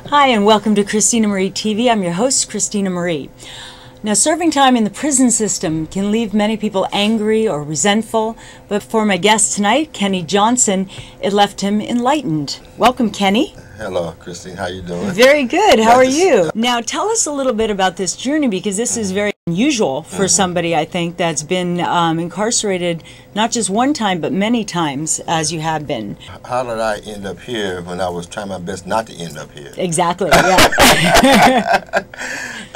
Hi, and welcome to Christina Marie TV. I'm your host, Christina Marie. Now, serving time in the prison system can leave many people angry or resentful, but for my guest tonight, Kenny Johnson, it left him enlightened. Welcome, Kenny. Hello, Christine. How you doing? Very good. How are you? Now, tell us a little bit about this journey, because this is very unusual for somebody, I think, that's been incarcerated not just one time, but many times, as you have been. How did I end up here when I was trying my best not to end up here? Exactly, yeah.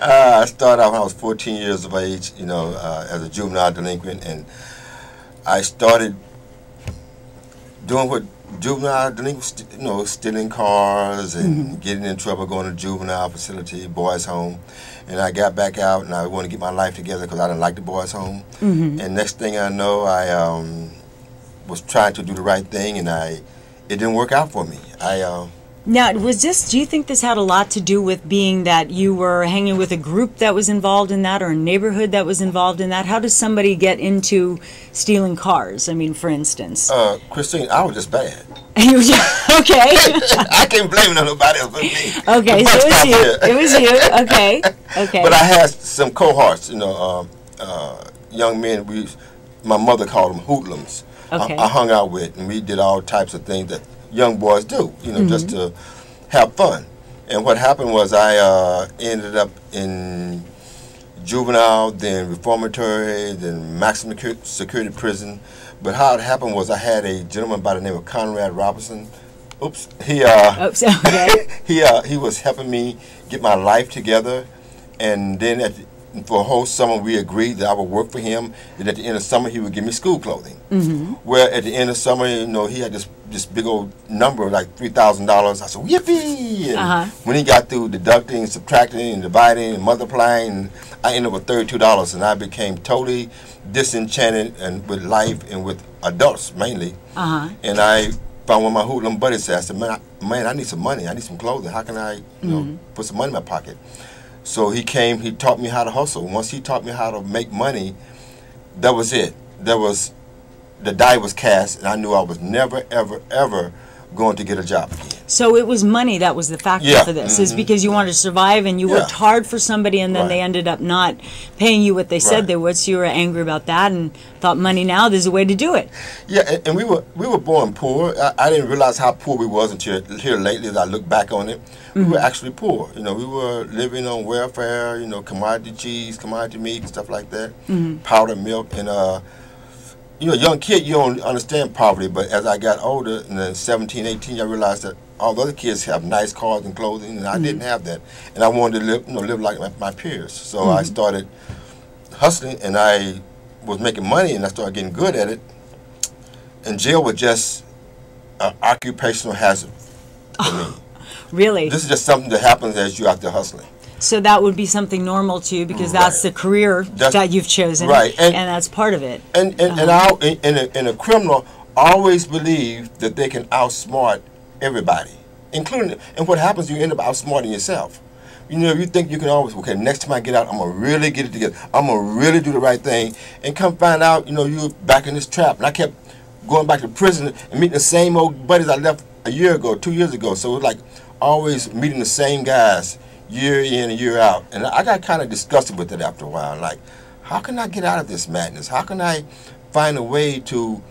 I started out when I was 14 years of age, as a juvenile delinquent, and I started doing what juvenile delinquents, stealing cars and getting in trouble, going to juvenile facility, boys' home. And I got back out, and I wanted to get my life together because I didn't like the boys' home. And next thing I know, I was trying to do the right thing, and it didn't work out for me. Now, do you think this had a lot to do with being that you were hanging with a group that was involved in that, or a neighborhood that was involved in that? How does somebody get into stealing cars? I mean, for instance. Christine, I was just bad. Okay. I can't blame it on nobody else but me. Okay, so it was you. It was you. Okay. Okay. But I had some cohorts, young men. My mother called them hoodlums. Okay. I hung out with, and we did all types of things that young boys do, just to have fun. And what happened was I ended up in juvenile, then reformatory, then maximum security prison. But how it happened was I had a gentleman by the name of Conrad Robinson. Oops. He was helping me get my life together, and then for a whole summer we agreed that I would work for him, and at the end of summer he would give me school clothing. Where at the end of summer, he had this big old number, like $3,000. I said, yippee! And when he got through deducting, subtracting, and dividing, and multiplying, I ended up with $32, and I became totally disenchanted with life and with adults mainly. And I found one of my hoodlum buddies. I said, man, I need some money. I need some clothing. How can I, put some money in my pocket? So he came. He taught me how to hustle. Once he taught me how to make money, that was it. The die was cast, and I knew I was never, ever, ever going to get a job again. So it was money that was the factor for this, is because you wanted to survive, and you worked hard for somebody, and then they ended up not paying you what they said they would, so you were angry about that and thought, money now, there's a way to do it. Yeah, and we were born poor. I didn't realize how poor we was until here lately as I look back on it. We were actually poor. We were living on welfare, commodity cheese, commodity meat, and stuff like that, powdered milk, and a young kid, you don't understand poverty, but as I got older, and then 17, 18, I realized that all the other kids have nice cars and clothing, and I didn't have that. And I wanted to live like my peers. So I started hustling, and I was making money, and I started getting good at it. And jail was just an occupational hazard for me. Really? This is just something that happens as you're out there hustling. So that would be something normal to you, because that's the career that you've chosen, and that's part of it. And a criminal always believes that they can outsmart everybody, including. And what happens? You end up outsmarting yourself. You think you can always, okay, next time I get out, I'm gonna really get it together. I'm gonna really do the right thing, and come find out, you're back in this trap. And I kept going back to prison and meeting the same old buddies I left a year ago, 2 years ago. So it was like always meeting the same guys, year in and year out. And I got kind of disgusted with it after a while. Like, how can I get out of this madness? How can I find a way to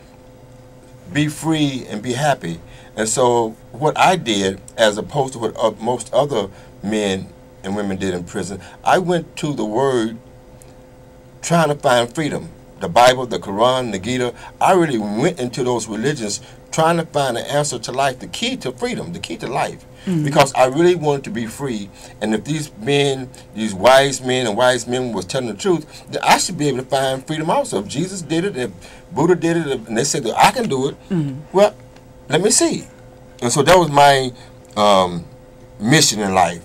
be free and be happy? And so what I did, as opposed to what most other men and women did in prison, I went to the Word trying to find freedom. The Bible, the Quran, the Gita. I really went into those religions trying to find an answer to life, the key to freedom, the key to life. Because I really wanted to be free. And if these wise men and wise men was telling the truth, then I should be able to find freedom also. If Jesus did it, if Buddha did it, and they said that I can do it, well, let me see. And so that was my mission in life,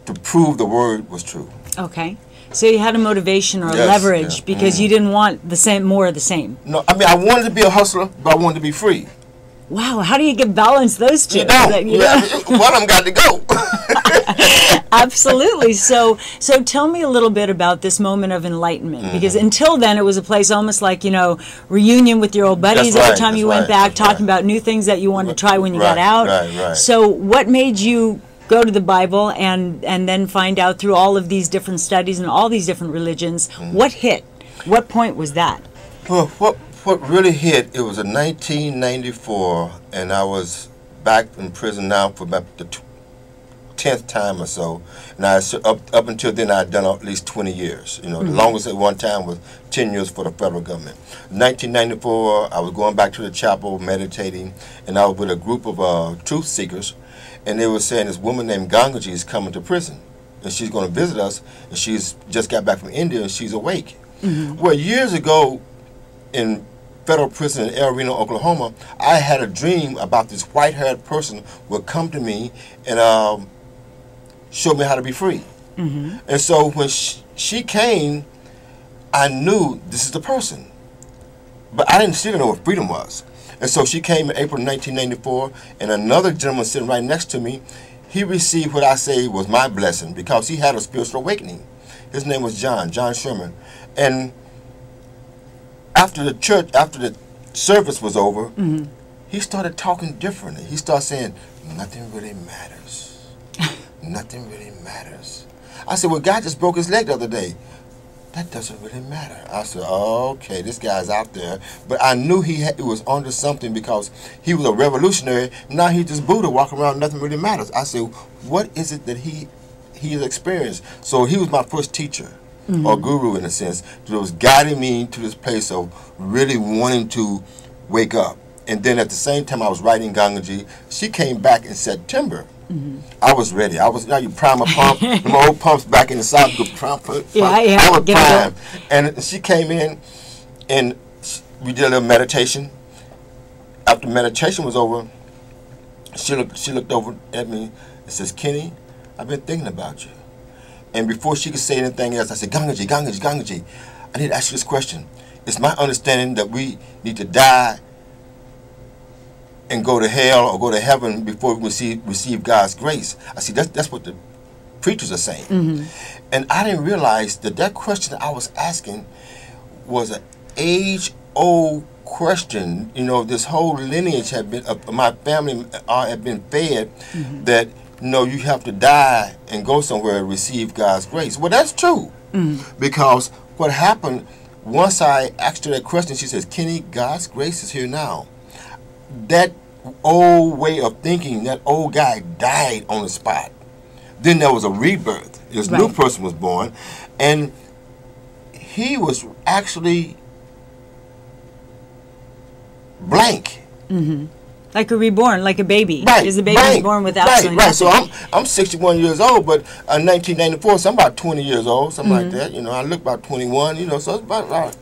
to prove the Word was true. Okay. So you had a motivation or a leverage because you didn't want more of the same. No, I mean, I wanted to be a hustler, but I wanted to be free. Wow, how do you get balance those two? One of them got to go. Absolutely. So tell me a little bit about this moment of enlightenment, because until then it was a place almost like, reunion with your old buddies every time you went back, talking about new things that you wanted to try when you got out. So what made you go to the Bible and then find out through all of these different studies and all these different religions. What hit? What point was that? Well, what really hit, it was in 1994, and I was back in prison now for about the 10th time or so. And up until then, I had done at least 20 years. You know, the longest at one time was 10 years for the federal government. 1994, I was going back to the chapel, meditating, and I was with a group of truth seekers, and they were saying this woman named Gangaji is coming to prison, and she's going to visit us, and she's just got back from India, and she's awake. Well, years ago, in federal prison in El Reno, Oklahoma, I had a dream about this white-haired person would come to me and show me how to be free. And so when she came, I knew this is the person. But I still didn't know what freedom was. And so she came in April 1994, and another gentleman sitting right next to me, he received what I say was my blessing because he had a spiritual awakening. His name was John Sherman. And after the service was over, he started talking differently. He started saying, nothing really matters. Nothing really matters. I said, well, God just broke his leg the other day. That doesn't really matter. I said, oh, okay, this guy's out there. But I knew he was onto something because he was a revolutionary. Now he's just Buddha walking around, nothing really matters. I said, what is it that he has experienced? So he was my first teacher. Or guru in a sense, that was guiding me to this place of really wanting to wake up. And then at the same time I was writing Gangaji, she came back in September. I was ready. Now you prime a pump, my old pumps back in the South, pump. I was prime. And she came in and we did a little meditation. After meditation was over, she looked over at me and says, Kenny, I've been thinking about you. And before she could say anything else, I said, Gangaji, I need to ask you this question. It's my understanding that we need to die and go to hell or go to heaven before we receive God's grace. I see, that's what the preachers are saying. And I didn't realize that question I was asking was an age-old question. You know, this whole lineage had been, my family had been fed that, no, you have to die and go somewhere and receive God's grace. Well, that's true. Because what happened, once I asked her that question, she says, Kenny, God's grace is here now. That old way of thinking, that old guy died on the spot. Then there was a rebirth. This new person was born. And he was actually blank. Like a reborn, like a baby. Right. Is the baby born with absolutely nothing? So I'm 61 years old, but in 1994, so I'm about 20 years old, something like that. You know, I look about 21. You know, so it's about right.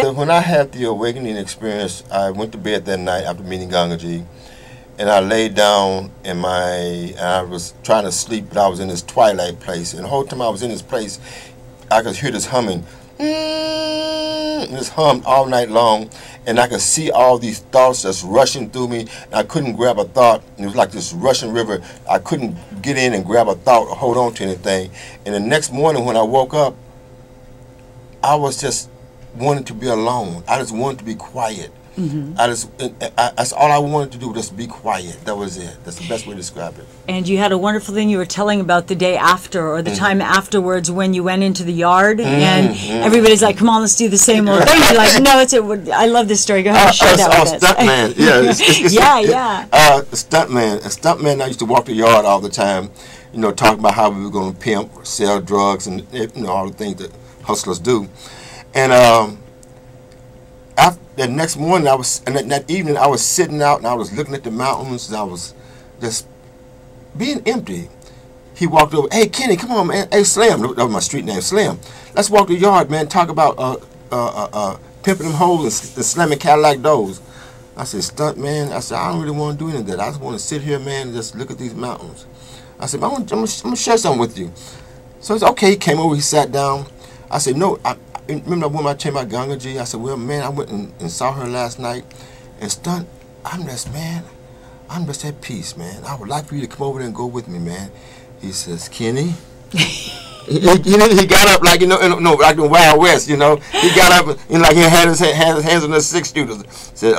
So when I had the awakening experience, I went to bed that night after meeting Gangaji, and I laid down I was trying to sleep, but I was in this twilight place, and the whole time I was in this place, I could hear this humming. This hummed all night long, and I could see all these thoughts just rushing through me. And I couldn't grab a thought. It was like this rushing river. I couldn't get in and grab a thought or hold on to anything. And the next morning when I woke up, I was just wanting to be alone. I just wanted to be quiet. That's all I wanted to do, was just be quiet. That was it. That's the best way to describe it. And you had a wonderful thing you were telling about the day after, or the time afterwards, when you went into the yard and everybody's like, come on, let's do the same old thing. You're like, no, I love this story. Go ahead and share that with us. Stuntman. Stuntman, I used to walk the yard all the time, you know, talking about how we were going to pimp or sell drugs and, you know, all the things that hustlers do. And after the next morning, that evening, I was sitting out and I was looking at the mountains and I was just being empty. He walked over, hey, Kenny, come on, man. Hey, Slim, that was my street name, Slim. Let's walk the yard, man, talk about pimping them hoes and slamming Cadillac doors. I said, Stunt, man, I said, I don't really want to do any of that. I just want to sit here, man, and just look at these mountains. I said, I'm going to share something with you. So he said, okay. He came over, he sat down. I said, no, remember that woman I told you about Gangaji? I said, well, man, I went and saw her last night. And Stunt, I'm just at peace, man. I would like for you to come over there and go with me, man. He says, Kenny. he got up like, like the Wild West, you know. He got up and like he had his hands on the 6 shooters. Said,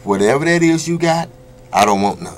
whatever that is you got, I don't want none.